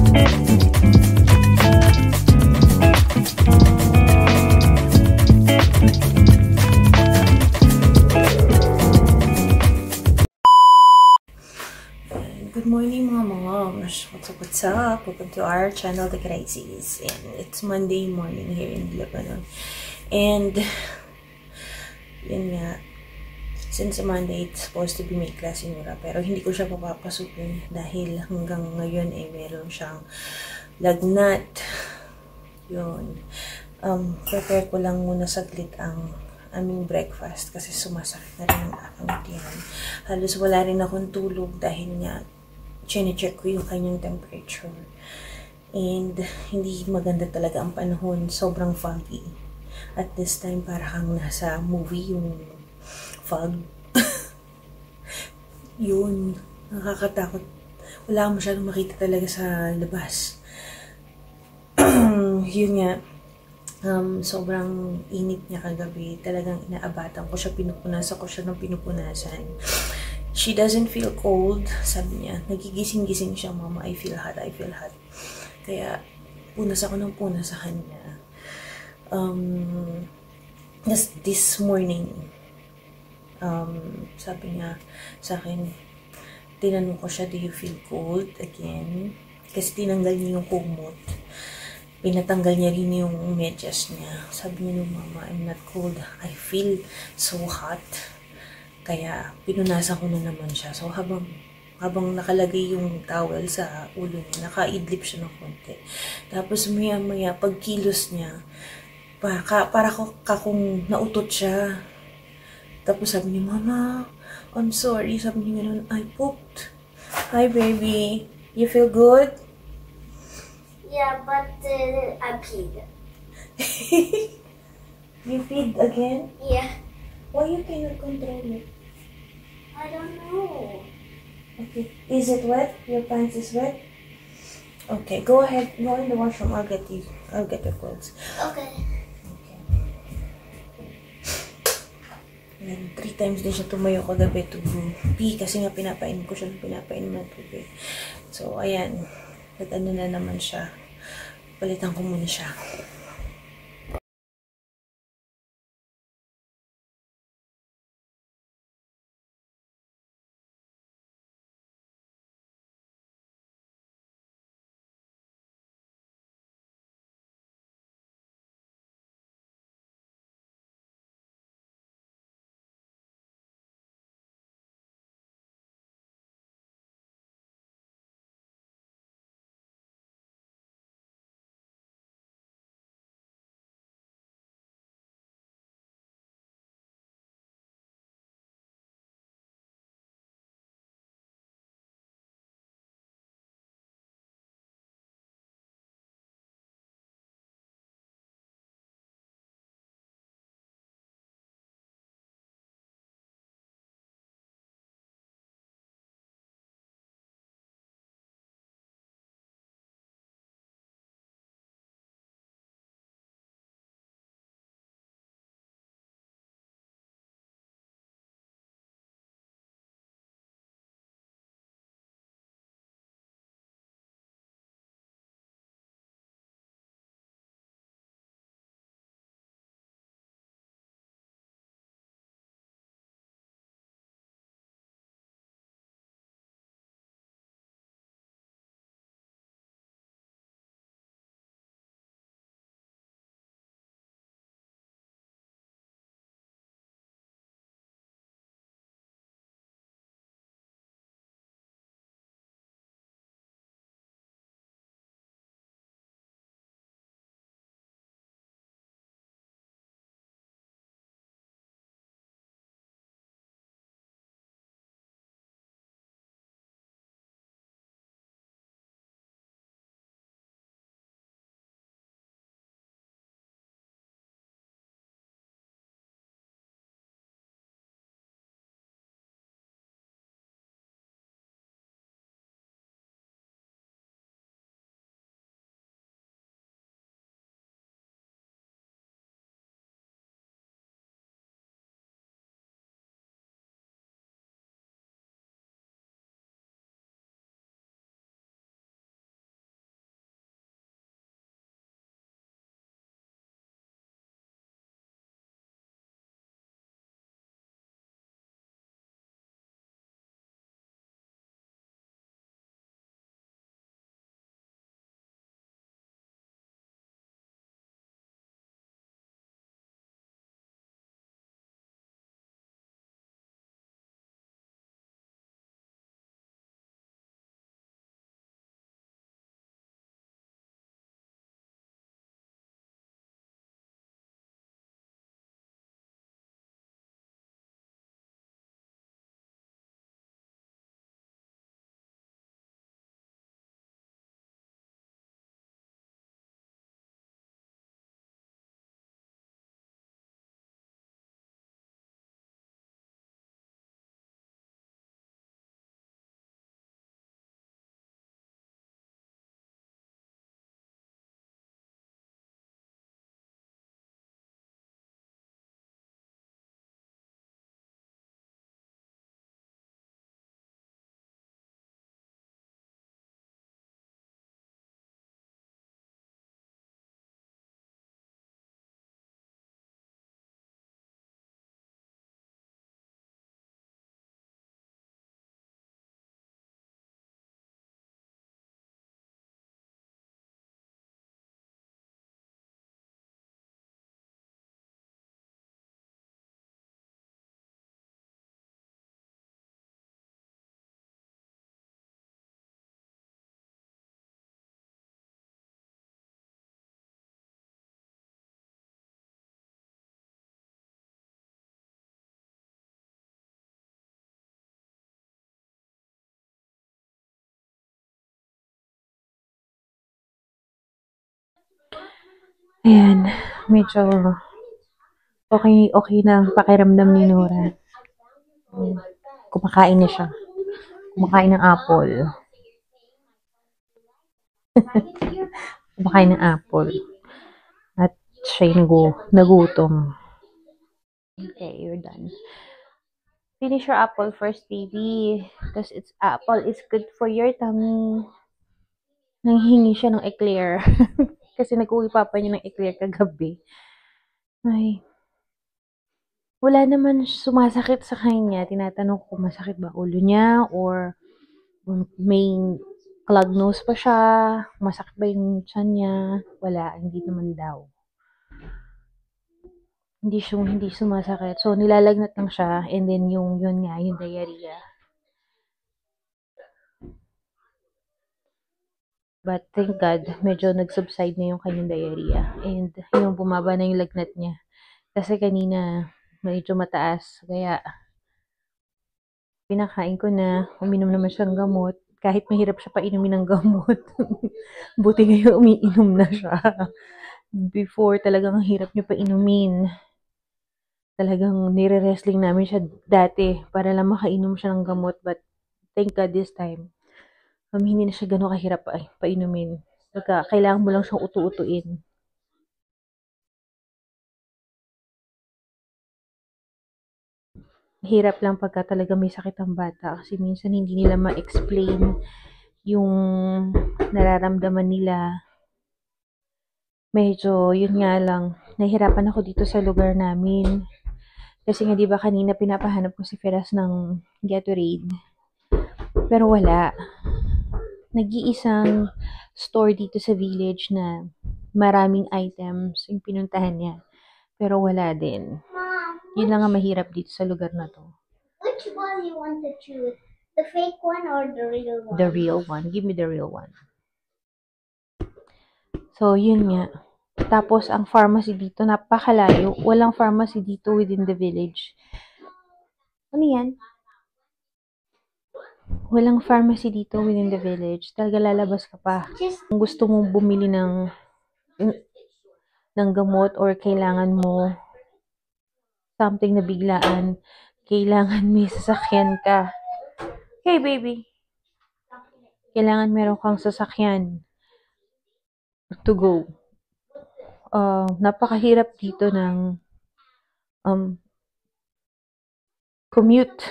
Good morning mga moms! What's up? Welcome to our channel, The Crises. And it's Monday morning here in Lebanon. And, yun nga, since Monday, it's supposed to be may class in Mura. Pero hindi ko siya papapasukin dahil hanggang ngayon meron siyang lagnat. Yun. Prepare ko lang muna saglit ang aming breakfast kasi sumasakit na rin ang aking tiyan. Halos wala rin akong tulog dahil nga chine-check ko yung kanyang temperature. And hindi maganda talaga ang panahon. Sobrang foggy. At this time, para kang nasa movie yung fog. Yun. Nakakatakot. Wala akong masyadong makita talaga sa labas. Yun nga. Sobrang init niya kagabi. Talagang inaabatan ko siya. Pinupunasan ko siya ng pinupunasan. She doesn't feel cold, sabi niya. Nagigising-gising siya, Mama, I feel hot, I feel hot. Kaya, punas ako ng punas sa kanya. Just this morning, sabi niya sa akin, tinanong ko siya, do you feel cold again? Kasi tinanggal niya yung kumot. Pinatanggal niya rin yung medyas niya. Sabi niya, no, Mama, I'm not cold. I feel so hot. Kaya, pinunasan ko na naman siya. So, habang nakalagay yung towel sa ulo niya, nakaidlip siya ng konti. Tapos, maya-maya, pagkilos niya, para kung nautot siya. Tapos, sabi niya, Mama, I'm sorry. Sabi niya gano'n, I pooped. Hi, baby. You feel good? Yeah, but I peed. You peed again? Yeah. Why you cannot control it? I don't know. Okay. Is it wet? Your pants is wet? Okay, go ahead. Go in the washroom. I'll get your clothes. Okay. Okay. And 3 times din siya tumayo kagabi to pee kasi nga pinapainom ko siya ng tubig. So, ayan. Nag-ano na naman siya. Palitan ko muna siya. Ayan, medyo okay na ang pakiramdam ni Nora. Kumakain na siya. Kumakain ng apple. Kumakain ng apple. At siya nagutom. Okay, you're done. Finish your apple first, baby. Because apple is good for your tummy. Nanghingi siya ng eclair. Kasi nag-uwi papa niya ng eclair kagabi. Ay, wala naman sumasakit sa kanya. Tinatanong ko masakit ba ulo niya or may clogged nose pa siya, masakit ba yung tiyan niya. Wala, hindi naman daw. Hindi sumasakit. So, nilalagnat lang siya and then yun nga, yung diarrhea. But thank God, medyo nag-subside na yung kanyang diarrhea. And yung bumaba na yung lagnat niya. Kasi kanina, medyo mataas. Kaya, pinakain ko na, uminom naman siyang gamot. Kahit mahirap siya painumin ng gamot. Buti ngayon umiinom na siya. Before, talagang hirap niya painumin. Talagang nire-wrestling namin siya dati para lang makainom siya ng gamot. But thank God this time, hindi na siya gano'ng kahirap painumin. Kailangan mo lang siyang utu-utuin. Hirap lang pagka talaga may sakit ang bata kasi minsan hindi nila ma-explain yung nararamdaman nila. Medyo, yun nga lang, nahihirapan ako dito sa lugar namin. Kasi nga, di ba kanina pinapahanap ko si Feras ng Gatorade. Pero wala. Nag-iisang store dito sa village na maraming items yung pinuntahan niya. Pero wala din. Yun lang ang mahirap dito sa lugar na to. Which one you want to choose? The fake one or the real one? The real one. Give me the real one. So, yun nga. Tapos, ang pharmacy dito, napakalayo. Walang pharmacy dito within the village. Ano yan? Walang pharmacy dito within the village. Talaga lalabas ka pa. Kung gusto mong bumili ng gamot or kailangan mo something na biglaan, kailangan may sasakyan ka. Hey, baby! Kailangan meron kang sasakyan to go. Napakahirap dito ng commute.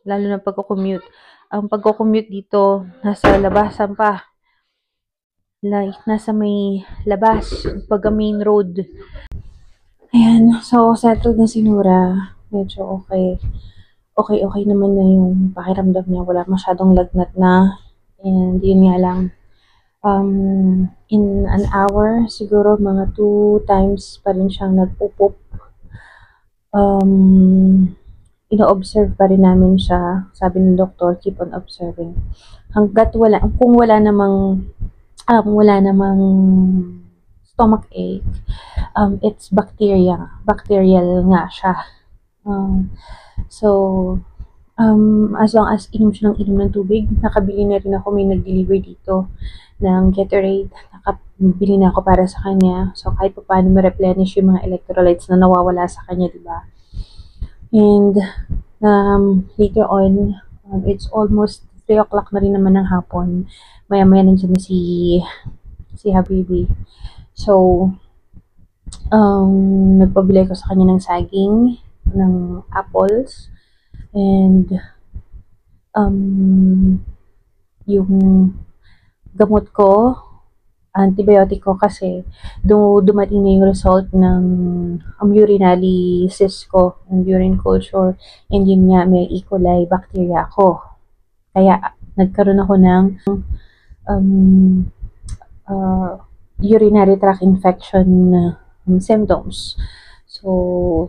Lalo na pagko-commute. Ang pagko-commute dito, nasa labasan pa. Like, nasa may labas, pagka main road. Ayan, so settled na si Nora. Medyo okay. Okay naman na yung pakiramdam niya. Wala masyadong lagnat na. And yun nga lang, in an hour, siguro mga 2 times pa rin siyang nagpupop. Ino-observe pa rin namin siya. Sabi ng doktor, keep on observing. Hanggat kung wala namang stomach ache, it's bacterial nga siya. So, as long as inom siya ng tubig, nakabili na rin ako, may nag-deliver dito ng Gatorade, nakabili na ako para sa kanya. So, kahit pa paano ma-replenish yung mga electrolytes na nawawala sa kanya, diba? And, later on, it's almost 3 o'clock na rin naman ng hapon. Maya-maya nandiyan na si Habibi. So, nagpabili ko sa kanya ng saging, ng apples, and yung gamot ko, antibiotic ko kasi dumating na yung result ng urinary cyst ko, ng urine culture, and yun nga, may E. coli bacteria ako. Kaya, nagkaroon ako ng urinary tract infection symptoms. So,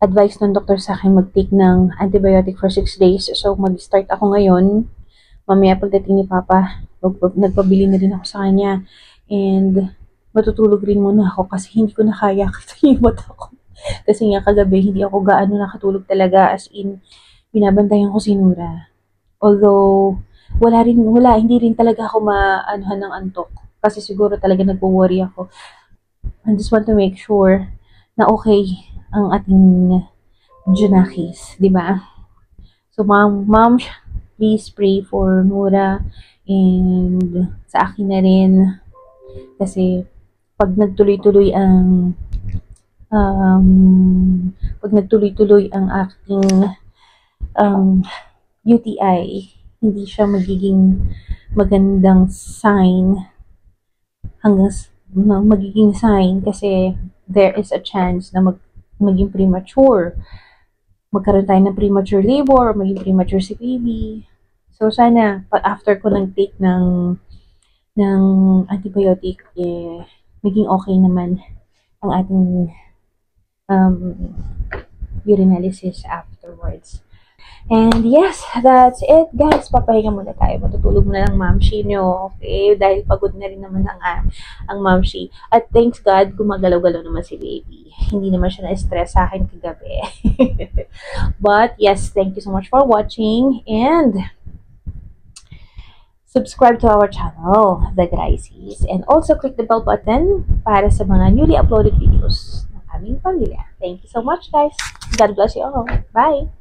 advice ng doktor sa akin mag-take ng antibiotic for 6 days. So, mag-start ako ngayon. Mamaya pagdating ni Papa, nagpabili na rin ako sa kanya. And, matutulog rin muna ako kasi hindi ko na kaya kasi yung mata ko. Kasi nga kagabi, hindi ako gaano nakatulog talaga. As in, binabantayan ko si Nora. Although, hindi rin talaga ako maanuhan ng antok. Kasi siguro talaga nagwo-worry ako. I just want to make sure na okay ang ating Junakis, di ba? So, mom, please pray for Nora and sa akin na rin kasi pag nagtuloy-tuloy ang aking UTI, hindi siya magiging magandang sign magiging sign kasi there is a chance na maging premature. Magkaroon tayo ng premature labor, maging premature si baby. So, sana, after ko take ng antibiotic, maging okay naman ang ating urinalysis afterwards. And yes, that's it guys. Papahinga muna tayo. Matutulog muna ng mamshi nyo. Okay? Dahil pagod na rin naman ang mamshi. At thanks God, gumagalaw-galaw naman si baby. Hindi naman siya na-stress sa akin kagabi. But yes, thank you so much for watching. And subscribe to our channel, The Gricey's. And also click the bell button para sa mga newly uploaded videos ng aming pamilya. Thank you so much guys. God bless you all. Bye!